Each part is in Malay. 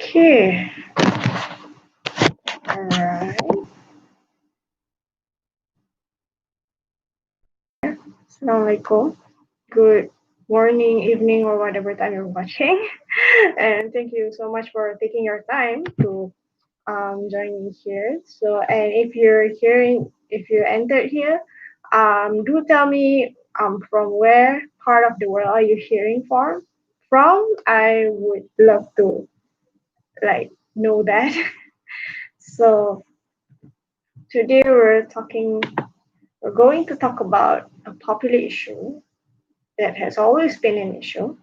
Okay. Alright. Assalamualaikum. Good morning, evening, or whatever time you're watching. And thank you so much for taking your time to join me here. So, and if you entered here, do tell me from where part of the world are you hearing from? I would love to know that. So today we're going to talk about a popular issue that has always been an issue.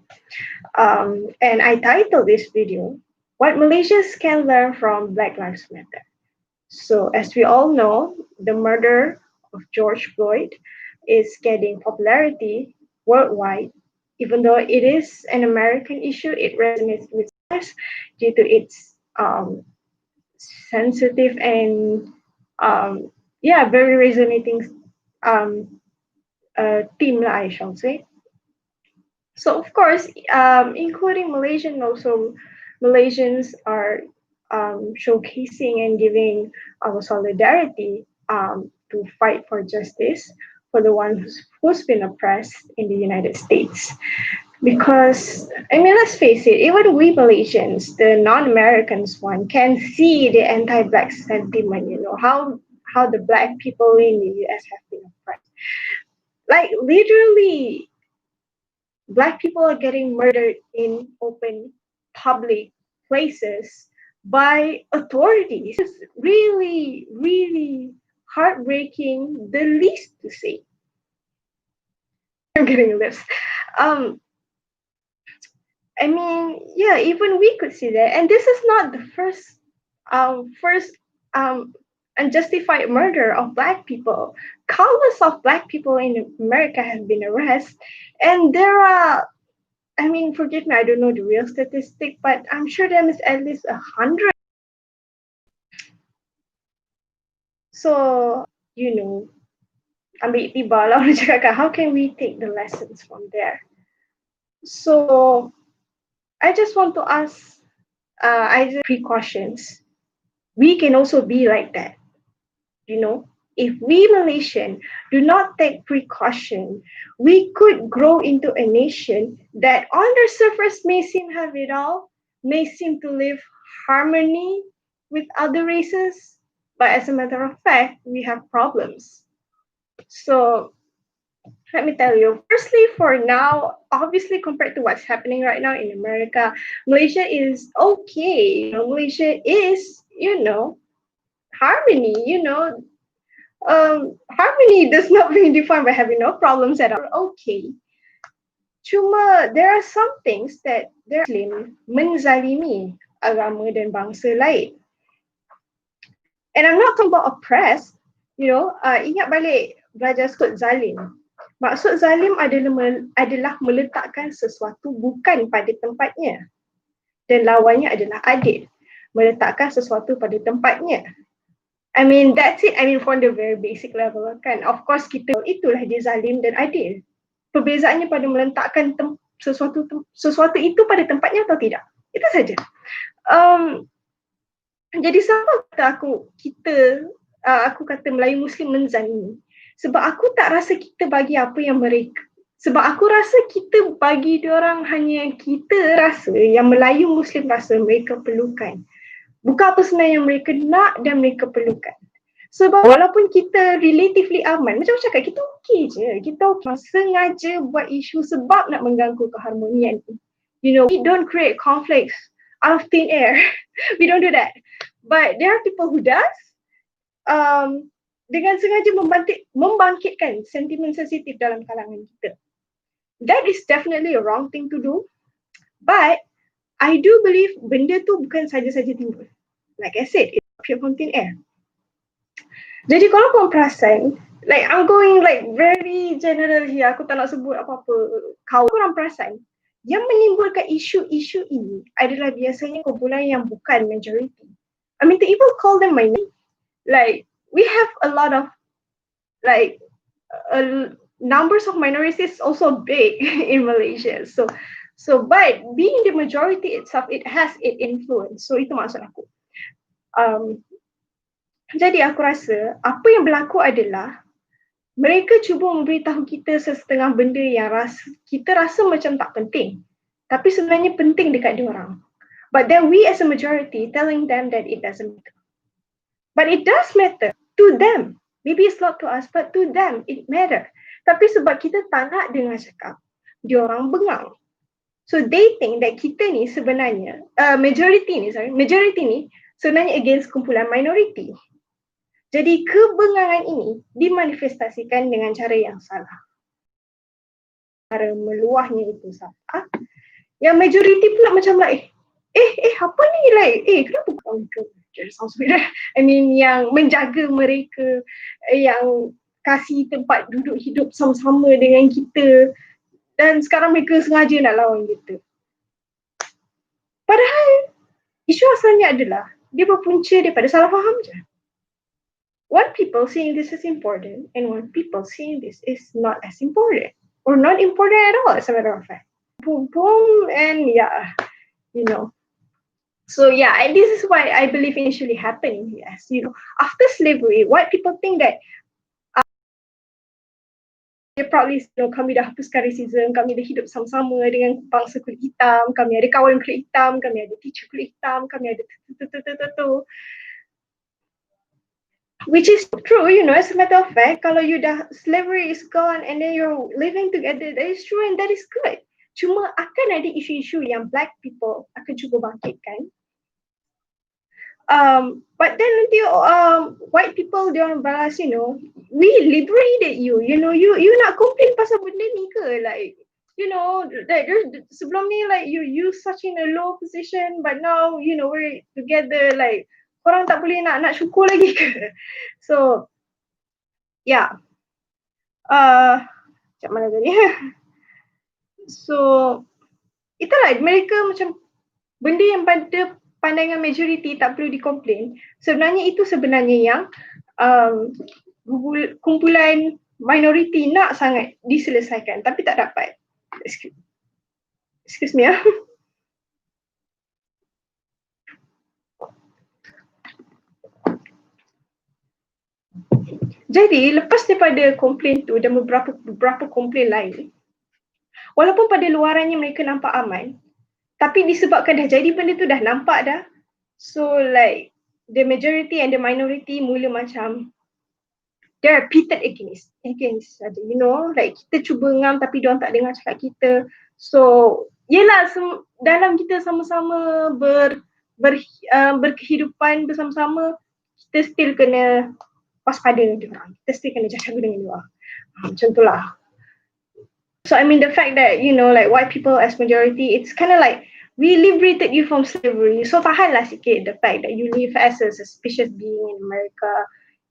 And I titled this video, What Malaysians Can Learn from Black Lives Matter. So, as we all know, the murder of George Floyd is getting popularity worldwide. Even though it is an American issue, it resonates with us due to its sensitive and very resonating um, theme, I shall say. So of course, including Malaysians are showcasing and giving our solidarity to fight for justice for the one who's been oppressed in the United States. Because I mean, let's face it, even we Malaysians, the non-Americans one, can see the anti-black sentiment. You know how the black people in the US have been oppressed. Like literally, Black people are getting murdered in open public places by authorities. It's really, really heartbreaking, the least to say. I'm getting lips. Um, I mean, yeah, even we could see that. And this is not the first um, unjustified murder of Black people. Countless of Black people in America have been arrested, and there are, I mean, forgive me, I don't know the real statistic, but I'm sure there is at least 100. So, you know, ambil tiba lah orang cakap, how can we take the lessons from there? So, I just want to ask, precautions. We can also be like that, you know. If we Malaysian do not take precaution, we could grow into a nation that on the surface may seem have it all, may seem to live harmony with other races, but as a matter of fact, we have problems. So let me tell you, firstly, for now, obviously compared to what's happening right now in America, Malaysia is okay. Malaysia is, harmony, harmony does not mean defined by having no problems at all. Okay. Cuma there are some things that they're Muslim menzalimi agama dan bangsa lain. And I'm not talking about oppressed, ingat balik belajar sud zalim. Maksud zalim adalah meletakkan sesuatu bukan pada tempatnya. Dan lawannya adalah adil. Meletakkan sesuatu pada tempatnya. I mean, that's it. I mean, from the very basic level kan. Of course, itulah dia zalim dan adil. Perbezaannya pada meletakkan sesuatu itu pada tempatnya atau tidak. Itu saja. Jadi sama kata aku kata Melayu Muslim menzalimi. Sebab aku tak rasa kita bagi apa yang mereka. Sebab aku rasa kita bagi diorang hanya yang kita rasa, yang Melayu Muslim rasa mereka perlukan. Bukan apa sebenarnya yang mereka nak dan mereka perlukan. Sebab walaupun kita relatively aman, macam cakap, kita okey je. Kita okay. Sengaja buat isu sebab nak mengganggu keharmonian. We don't create conflicts out of thin air. We don't do that. But there are people who does. Dengan sengaja membangkitkan sentimen sensitif dalam kalangan kita. That is definitely a wrong thing to do. But I do believe benda tu bukan saja-saja timbul. Like I said, it's pure from thin air. Jadi kalau korang perasan, like I'm going like very general here, aku tak nak sebut apa-apa. Korang perasan, yang menimbulkan isu-isu ini adalah biasanya kumpulan yang bukan majority. I mean, to even call them minority, like we have a lot of numbers of minorities also big in Malaysia. So So, but being the majority itself, it has its influence. So, itu maksud aku. Jadi aku rasa apa yang berlaku adalah mereka cuba memberitahu kita sesetengah benda yang kita rasa macam tak penting. Tapi sebenarnya penting dekat diorang. But then we as a majority telling them that it doesn't matter. But it does matter to them. Maybe it's not to us, but to them it matter. Tapi sebab kita tak nak dengar cakap, diorang bengang. So they think that kita ni sebenarnya, majority ni sebenarnya against kumpulan minority. Jadi kebengangan ini dimanifestasikan dengan cara yang salah. Cara meluahnya itu salah. Yang majority pula macam like, apa ni like, kenapa kau sounds weird. I mean yang menjaga mereka, yang kasih tempat duduk hidup sama-sama dengan kita, dan sekarang mereka sengaja nak lawan kita. Padahal isu asalnya adalah dia berpunca daripada salah faham je. One people seeing this as important and one people seeing this is not as important or not important at all, as a matter of fact. Boom, boom, and yeah, you know. So yeah, and this is why I believe initially happened in the US. You know, after slavery, white people think that they probably, you know, kami dah hapuskan racism, kami dah hidup sama-sama dengan bangsa kulit hitam, kami ada kawan kulit hitam, kami ada teacher kulit hitam, kami ada tu. Which is true, you know, as a matter of fact, kalau you dah, slavery is gone and then you're living together, that is true and that is good. Cuma akan ada isu-isu yang black people akan cuba bangkitkan. But then nanti white people, dia orang balas, you know, we liberated you, you know, you nak complain pasal benda ni ke? Like, you know, like, sebelum ni like you such in a low position, but now, you know, we're together, like, korang tak boleh nak syukur lagi ke? So, yeah. Macam mana tadi? So, itulah, mereka macam benda yang pada pandangan majority tak perlu dikomplain. Sebenarnya itu yang kumpulan minority nak sangat diselesaikan tapi tak dapat. Excuse me. Jadi lepas daripada komplain tu dan beberapa komplain lain, walaupun pada luarannya mereka nampak aman, tapi disebabkan dah jadi benda tu dah nampak dah, so like the majority and the minority mula macam they're pitted against saja, you know, like kita cuba ngam tapi diorang tak dengar cakap kita. So yelah, dalam kita sama-sama berkehidupan bersama-sama, kita still kena waspada dengan diorang, kita still kena jaga dengan diorang. Macam tu lah. So I mean the fact that, you know, like white people as majority, it's kind of like we liberated you from slavery. So tahanlah sikit the fact that you live as a suspicious being in America,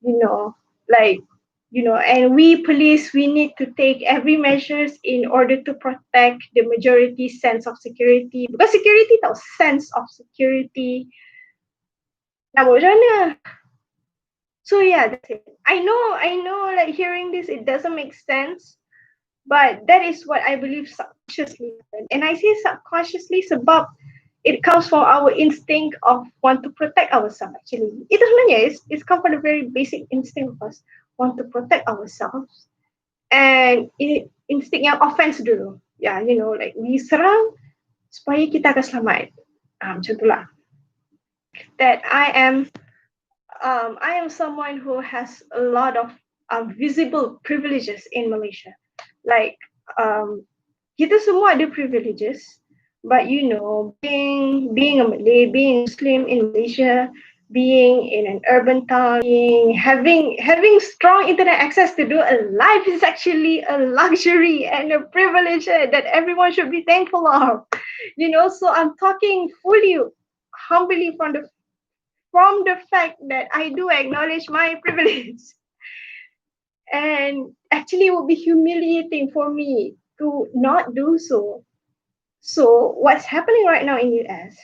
you know, like, you know, and we police, we need to take every measures in order to protect the majority's sense of security. Because security tau, sense of security. Nak buat macam mana? So yeah, that's it. I know, like hearing this, it doesn't make sense. But that is what I believe subconsciously. And I say subconsciously sebab it comes from our instinct of want to protect ourselves actually. Itu sebenarnya, it's come from the very basic instinct of us, want to protect ourselves. And instinct yang offense dulu. Yeah, you know, like we serang supaya kita akan selamat. Macam itulah. That I am someone who has a lot of visible privileges in Malaysia. Like, kita semua ada privileges, but you know, being a Malay, being Muslim in Malaysia, being in an urban town, having strong internet access to do a life is actually a luxury and a privilege that everyone should be thankful of. You know, so I'm talking fully, humbly from the fact that I do acknowledge my privilege. And actually it would be humiliating for me to not do so. So what's happening right now in US,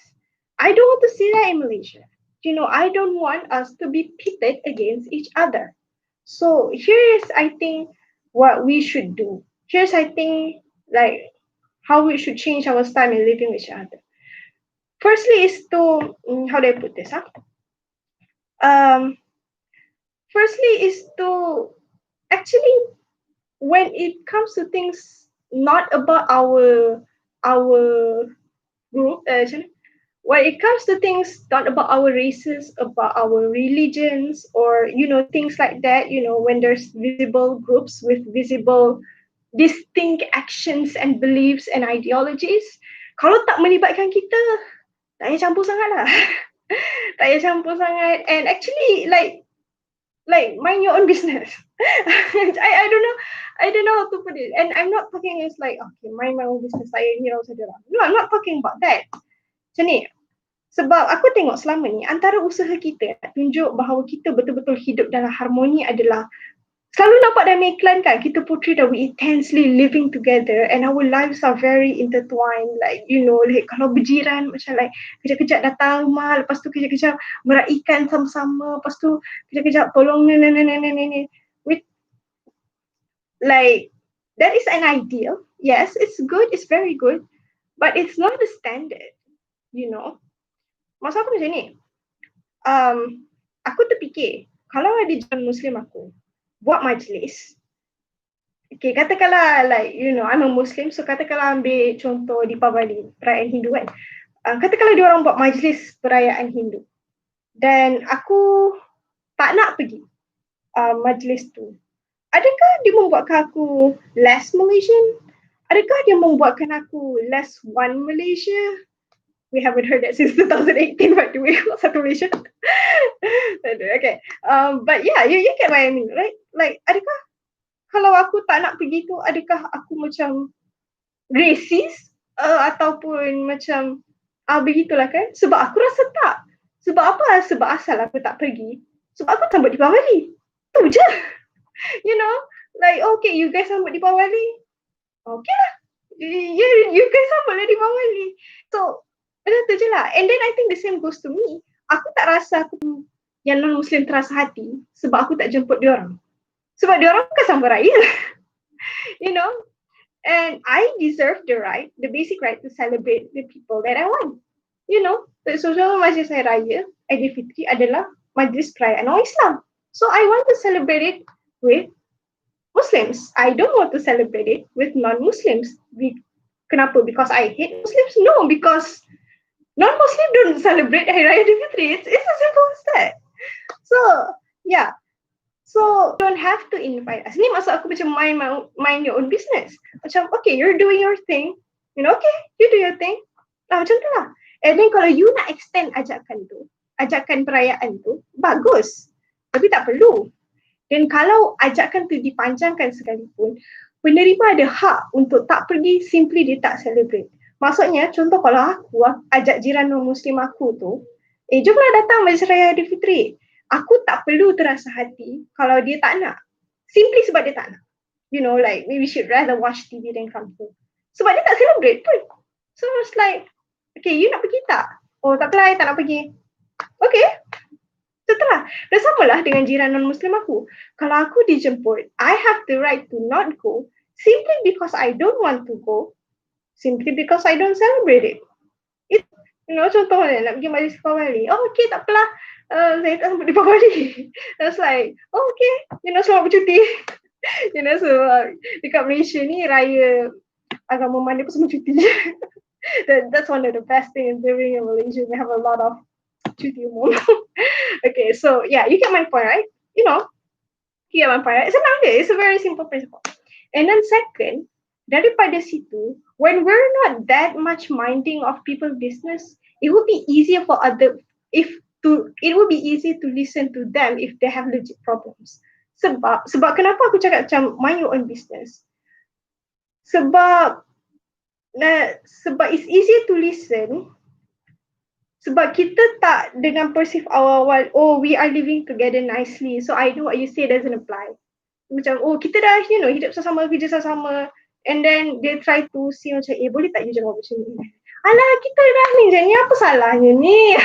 I don't want to see that in Malaysia. You know, I don't want us to be pitted against each other. So here is, I think, what we should do. Here's, I think, like how we should change our style in living with each other. Firstly is to, how do I put this? Um, Firstly is to actually, when it comes to things not about our group, when it comes to things not about our races, about our religions, or things like that, when there's visible groups with visible distinct actions and beliefs and ideologies, kalau tak melibatkan kita, tak payah campur sangat lah. Tak payah campur sangat, and actually like mind your own business. I don't know how to put it, and I'm not talking as like, okay, mind my own business, saya saja lah. No, I'm not talking about that. Macam ni, sebab aku tengok selama ni antara usaha kita nak tunjuk bahawa kita betul-betul hidup dalam harmoni adalah selalu nampak dalam iklan kan, kita portray that we intensely living together and our lives are very intertwined, like like kalau berjiran macam like kejap-kejap datang rumah, lepas tu kejap-kejap meraikan sama-sama, lepas tu kejap-kejap tolong ni with like, that is an ideal. Yes, it's good, it's very good, but it's not the standard. Maksud aku macam ni, aku terfikir kalau ada jiran Muslim aku buat majlis, okay, katakanlah like I'm a Muslim, so katakanlah ambil contoh Deepavali, perayaan Hindu kan, katakanlah dia orang buat majlis perayaan Hindu dan aku tak nak pergi majlis tu, adakah dia membuatkan aku less Malaysian? Adakah dia membuatkan aku less one Malaysia? We haven't heard that since 2018, by the way. Satu Malaysia. Okay. But yeah, you get what I mean, right? Like, adakah kalau aku tak nak pergi tu, adakah aku macam racist? Ataupun macam, begitulah kan? Sebab aku rasa tak. Sebab apa? Sebab asal aku tak pergi. Sebab aku sambut Deepavali. Tu je. Like, okay, you guys sambut Deepavali. Okay lah. You guys sambut lah Deepavali. So, tu je lah. And then I think the same goes to me. Aku tak rasa aku yang non-Muslim terasa hati sebab aku tak jemput diorang. Sebab diorang bukan sambut raya. And I deserve the basic right to celebrate the people that I want. So majlis saya raya, Aidilfitri adalah majlis perayaan orang Islam. So I want to celebrate it with Muslims. I don't want to celebrate it with non-Muslims. Kenapa? Because I hate Muslims? No, because non-Muslim don't celebrate Hari Raya Aidilfitri. It's as simple as that. So, yeah. So, you don't have to invite us. Ni maksud aku macam mind your own business. Macam, okay, you're doing your thing. Okay, you do your thing. Macam tu lah. And then kalau you nak extend ajakan perayaan tu, bagus. Tapi tak perlu. Dan kalau ajakan tu dipanjangkan sekalipun, penerima ada hak untuk tak pergi, simply dia tak celebrate. Maksudnya, contoh kalau aku ajak jiran non-Muslim aku tu, jomlah datang majlis raya Aidilfitri. Aku tak perlu terasa hati kalau dia tak nak. Simply sebab dia tak nak. Like maybe should rather watch TV than come home. Sebab dia tak celebrate pun. So it's like, okay, you nak pergi tak? Oh, tak apalah, I tak nak pergi. Okay. Setelah. Dan samalah dengan jiran non-Muslim aku. Kalau aku dijemput, I have the right to not go simply because I don't want to go. Simply because I don't celebrate it. Contohnya nak pergi majlis Deepavali. Oh, okay, tak apalah. Saya tak sambut Deepavali. That's like, oh, okay. Selamat bercuti. So dekat Malaysia ni, raya agama mana pun semua cuti. That's one of the best things living in Malaysia. We have a lot of cuti umum. Okay, so yeah, you get my point, right? You get my point, right? Senang je. It's a very simple principle. And then second, daripada situ, when we're not that much minding of people's business, it would be easier for it would be easy to listen to them if they have legit problems. Sebab kenapa aku cakap macam mind your own business? Sebab it's easier to listen sebab kita tak dengan perceive awal-awal, oh, we are living together nicely, so I do what you say doesn't apply. Macam, oh, kita dah hidup sama-sama, kerja sama-sama, and then they try to see macam, boleh tak you jawab macam ni? Alah, kita dah ni je, ni apa salahnya ni?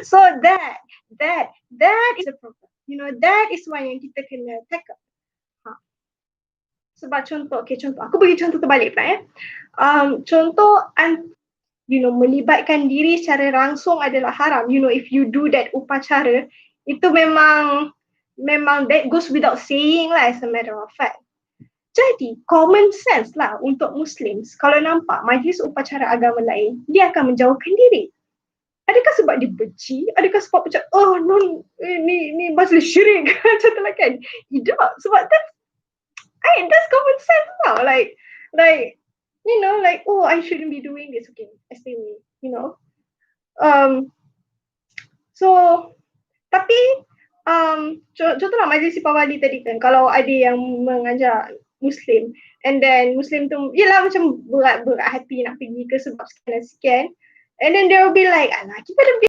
So that is a problem. That is one yang kita kena tackle. So Sebab contoh, aku bagi contoh terbalik pula contoh melibatkan diri secara langsung adalah haram. If you do that upacara, itu memang that goes without saying lah, as a matter of fact. Jadi common sense lah untuk Muslims, kalau nampak majlis upacara agama lain, dia akan menjauhkan diri. Adakah sebab dia benci? Adakah sebab macam ni majlis syirik macam tu lah kan? Tidak, sebab that's common sense lah. Like I shouldn't be doing this. Okay, I stay away. So tapi contohlah majlis Sipawali tadi kan, kalau ada yang mengajak Muslim and then Muslim tu yelah macam berat hati nak pergi ke sebab sekian and then they will be like, alah kita dah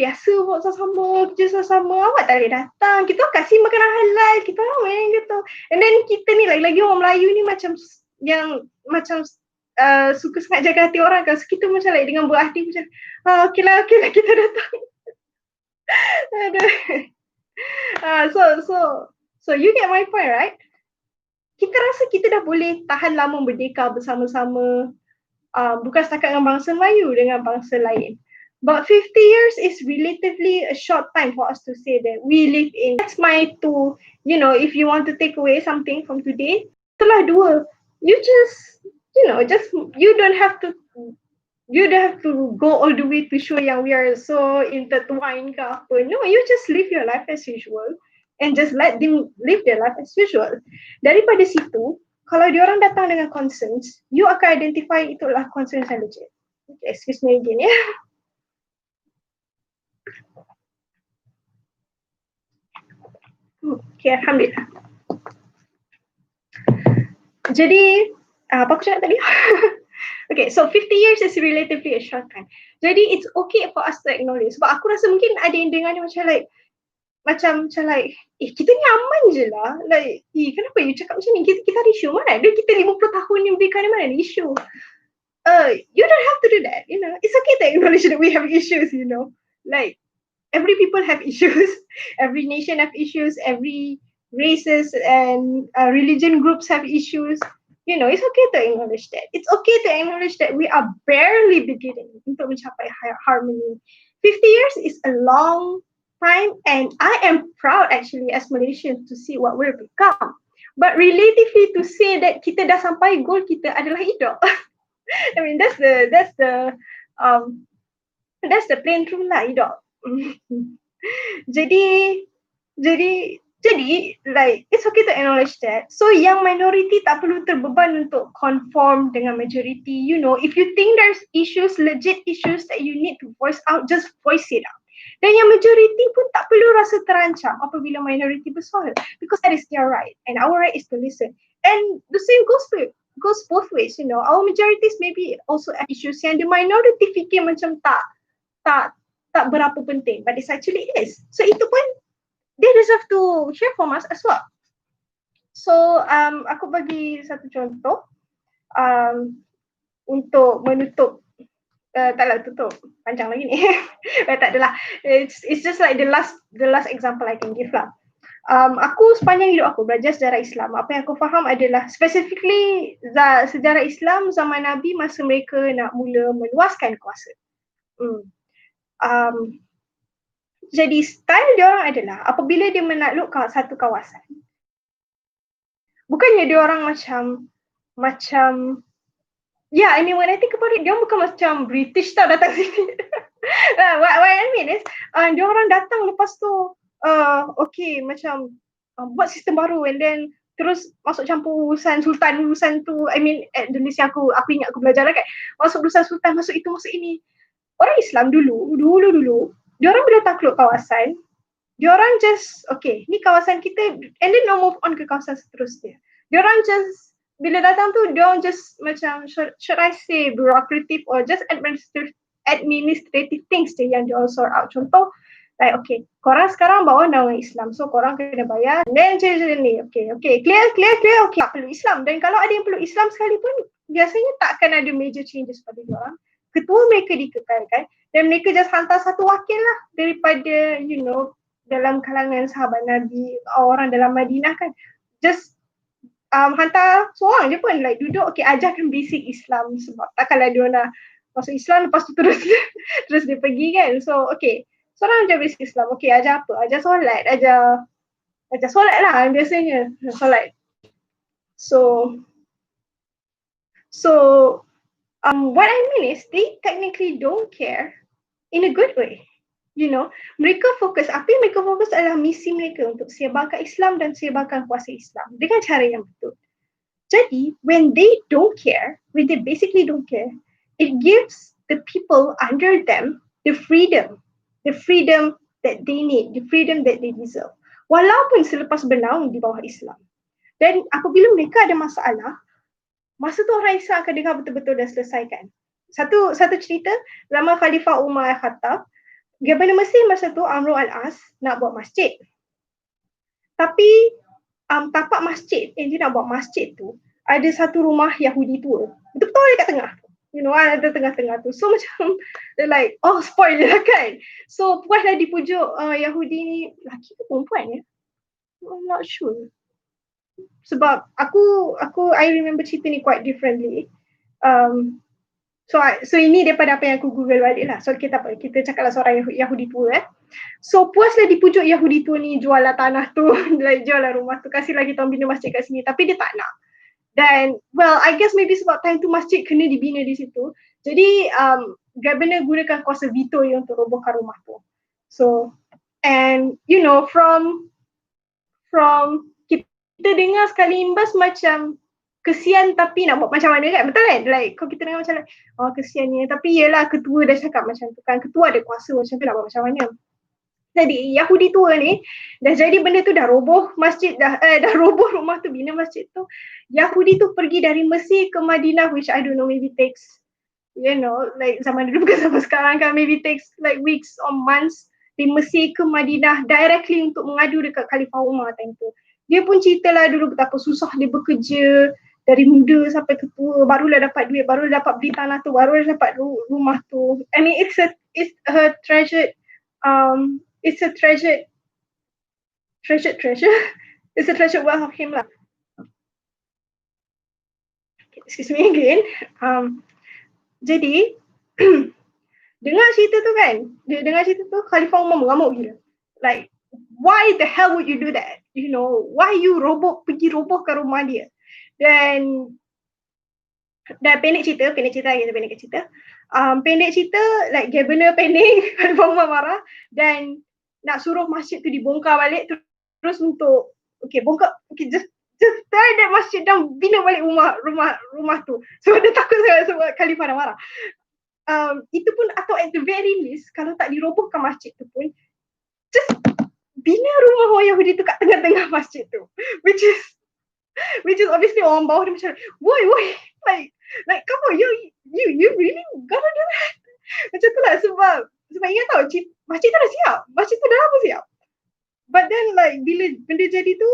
biasa buat sama-sama, kerja sama-sama, awak tak boleh datang, kita kasih makanan halal, kita main gitu. And then kita ni lagi-lagi orang Melayu ni macam suka sangat jaga hati orang kan, so kita macam dengan berat hati macam okay lah kita datang. So you get my point, right? Kita rasa kita dah boleh tahan lama merdeka bersama-sama, bukan setakat dengan bangsa Melayu, dengan bangsa lain. But 50 years is relatively a short time for us to say that we live in. That's my two, if you want to take away something from today, itulah dua. You you don't have to go all the way to show yang we are so intertwined ke apa. No, you just live your life as usual and just let them live their life as usual. Daripada situ, kalau diorang datang dengan concerns, you akan identify itulah concerns yang legit. Okay, excuse me again ya. Okay, Alhamdulillah. Jadi, apa aku cakap tadi? Okay, so 50 years is relatively a short time. Jadi, it's okay for us to acknowledge. Sebab aku rasa mungkin ada yang dengar ni macam kita ni aman je lah. Kenapa you cakap macam ni? Kita ada isu mana? Dia kita 50 tahun ni berikan ni mana ada isu? You don't have to do that, It's okay to acknowledge that we have issues, every people have issues, every nation have issues, every races and religion groups have issues. It's okay to acknowledge that. It's okay to acknowledge that we are barely beginning untuk mencapai harmony. 50 years is a long time and I am proud actually as Malaysians to see what we've become. But relatively to say that kita dah sampai goal kita adalah hidup. I mean that's the plain truth lah, hidup. Jadi it's okay to acknowledge that. So yang minority tak perlu terbeban untuk conform dengan majority. If you think there's legit issues that you need to voice out, just voice it out. Dan yang majority pun tak perlu rasa terancam apabila minority bersuara, because that is their right and our right is to listen. And the same goes both ways. Our majorities maybe also have issues yang the minority fikir macam tak berapa penting, but it actually is. So itu pun they deserve to hear from us as well. So aku bagi satu contoh untuk menutup, taklah tutup panjang lagi ni. Tak adalah. It's just like the last example I can give lah. Aku sepanjang hidup aku belajar sejarah Islam. Apa yang aku faham adalah specifically sejarah Islam zaman Nabi masa mereka nak mula meluaskan kuasa. Jadi style diorang adalah apabila dia menakluk satu kawasan, bukannya diorang macam nanti kepada dia bukan macam British tau datang sini. What I mean is diorang datang lepas tu okay macam buat sistem baru and then terus masuk campur urusan tu. I mean Indonesia aku ingat aku belajar lah kan, masuk urusan sultan, masuk itu masuk ini. Orang Islam dulu diorang bila takluk kawasan, diorang just okay ni kawasan kita and then no move on ke kawasan seterusnya. Diorang just bila datang tu diorang just macam should I say bureaucratic or just administrative things yang diorang sort out. Contoh like okay, korang sekarang bawa nama Islam, so korang kena bayar dan macam ni. Okay clear okay, tak perlu Islam. Dan kalau ada yang perlu Islam sekalipun, biasanya tak akan ada major changes pada diorang. Ketua mereka dikekalkan dan mereka just hantar satu wakil lah daripada dalam kalangan sahabat Nabi, orang dalam Madinah kan, just hantar seorang je pun, like duduk, okay, ajarkan basic Islam, sebab takkanlah dia nak masuk Islam lepas tu terus terus dia pergi kan. So okay, seorang ajar basic Islam, okay, ajar apa? Ajar solat, ajar solat lah biasanya, solat. So what I mean is they technically don't care in a good way. You know, mereka fokus, apa yang mereka fokus adalah misi mereka untuk sebarkan Islam dan sebarkan kuasa Islam dengan cara yang betul. Jadi, when they don't care, when they basically don't care, it gives the people under them the freedom that they need, the freedom that they deserve. Walaupun selepas bernaung di bawah Islam. Dan apabila mereka ada masalah, masa tu orang Islam akan dengar betul-betul dan selesaikan. Satu cerita, zaman Khalifah Umar Al-Khattab, Governor Mesir masa tu Amr al-As nak buat masjid. Tapi tapak masjid yang dia nak buat masjid tu, ada satu rumah Yahudi tua. Betul-betul dekat tengah. You know, ada tengah-tengah tu. So macam, like, oh spoil je lah kan. So puaslah dipujuk Yahudi ni, lelaki ke perempuan ya? I'm not sure. Sebab I remember cerita ni quite differently. So ini daripada apa yang aku Google balik lah. So kita cakaplah seorang Yahudi tua So puaslah dipujuk Yahudi tua ni, jual lah tanah tu, jual lah rumah tu, kasihlah kita bina masjid kat sini. Tapi dia tak nak. Dan well, I guess maybe sebab time tu masjid kena dibina di situ. Jadi governor gunakan kuasa veto dia untuk robohkan rumah tu. So, and you know, from kita dengar sekali imbas macam kesian tapi nak buat macam mana kan, betul kan? Like kalau kita dengar macam oh kesiannya, tapi yelah ketua dah cakap macam tu kan, ketua ada kuasa macam tu nak buat macam mana. Jadi Yahudi tua ni dah jadi benda tu, dah roboh masjid, dah roboh rumah tu, bina masjid tu. Yahudi tu pergi dari Mesir ke Madinah, which I don't know, maybe takes, you know, like zaman dulu bukan zaman sekarang kan, maybe takes like weeks or months, di Mesir ke Madinah directly untuk mengadu dekat Khalifah Umar time tu. Dia pun cerita lah dulu betapa susah dia bekerja dari muda sampai ketua, barulah dapat duit, barulah dapat beli tanah tu, barulah dapat rumah tu. I mean it's a treasured it's a treasured it's a treasured wealth of him lah. Excuse me again. Jadi dengar cerita tu kan, Khalifah Umar mengamuk gila. Like, why the hell would you do that? You know, why you pergi robohkan rumah dia? Dan pendek cerita, like governor panik, Khalifah Umar marah dan nak suruh masjid tu dibongkar balik, terus untuk just tear that masjid down, bina balik rumah tu. Sebab dia takut sebab Khalifah dah marah. Itu pun, atau at the very least, kalau tak dirobohkan masjid tu pun, just bina rumah orang Yahudi tu kat tengah-tengah masjid tu, which is obviously orang bawah dia macam, why, like come on, you really gonna do that? Macam tu lah, sebab ingat tau, masjid tu dah siap, masjid tu dah lama siap. But then like bila benda jadi tu,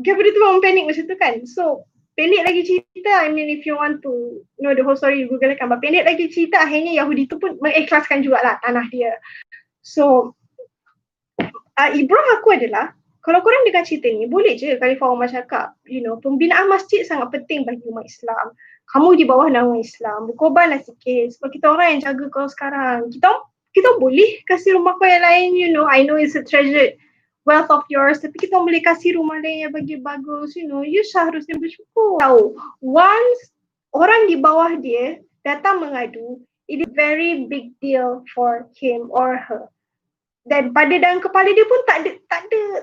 benda tu orang panik macam tu kan. So pendek lagi cerita, I mean if you want to know the whole story, Google kan. But pendek lagi cerita, akhirnya Yahudi tu pun mengikhlaskan jugalah tanah dia. So ibrah aku adalah, kalau korang dengar cerita ni, boleh je Khalifah Umar cakap, you know, pembinaan masjid sangat penting bagi umat Islam. Kamu di bawah naungan Islam, berkorbanlah sikit sebab kita orang yang jaga kau sekarang. Kita boleh kasih rumah kau yang lain, you know, I know it's a treasured wealth of yours, tapi kita boleh kasih rumah lain yang bagi bagus, you know, you seharusnya bersyukur. Tahu, once orang di bawah dia datang mengadu, it is very big deal for him or her. Dan pada dalam kepala dia pun tak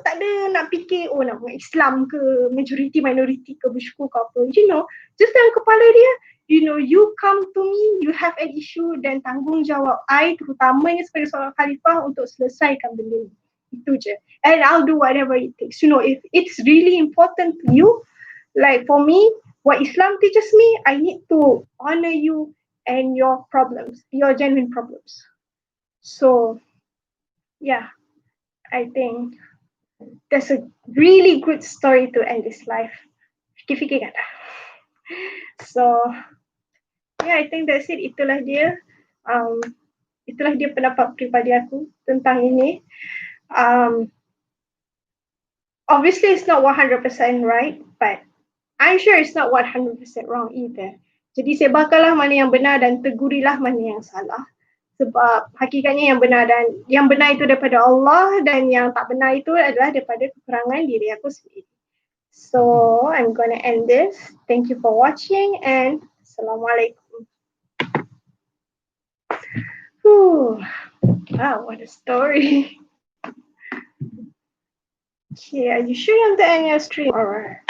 ada nak fikir nak buat Islam ke, majority minority ke, bersyukur ke apa, you know, just dalam kepala dia, you know, you come to me, you have an issue, dan tanggungjawab I terutamanya sebagai seorang khalifah untuk selesaikan benda ni. Itu je. And I'll do whatever it takes. You know, if it's really important to you, like for me, what Islam teaches me, I need to honor you and your problems, your genuine problems. So yeah, I think that's a really good story to end this life. Fikir-fikir kan? So yeah, I think that's it. Itulah dia pendapat peribadi aku tentang ini. Obviously it's not 100% right, but I'm sure it's not 100% wrong either. Jadi sebarkanlah mana yang benar dan tegurilah mana yang salah. Sebab hakikatnya yang benar itu daripada Allah dan yang tak benar itu adalah daripada kekurangan diri aku sendiri. So I'm gonna end this. Thank you for watching and Assalamualaikum. Wow, what a story. Okay, are you sure you want to end your stream? Alright.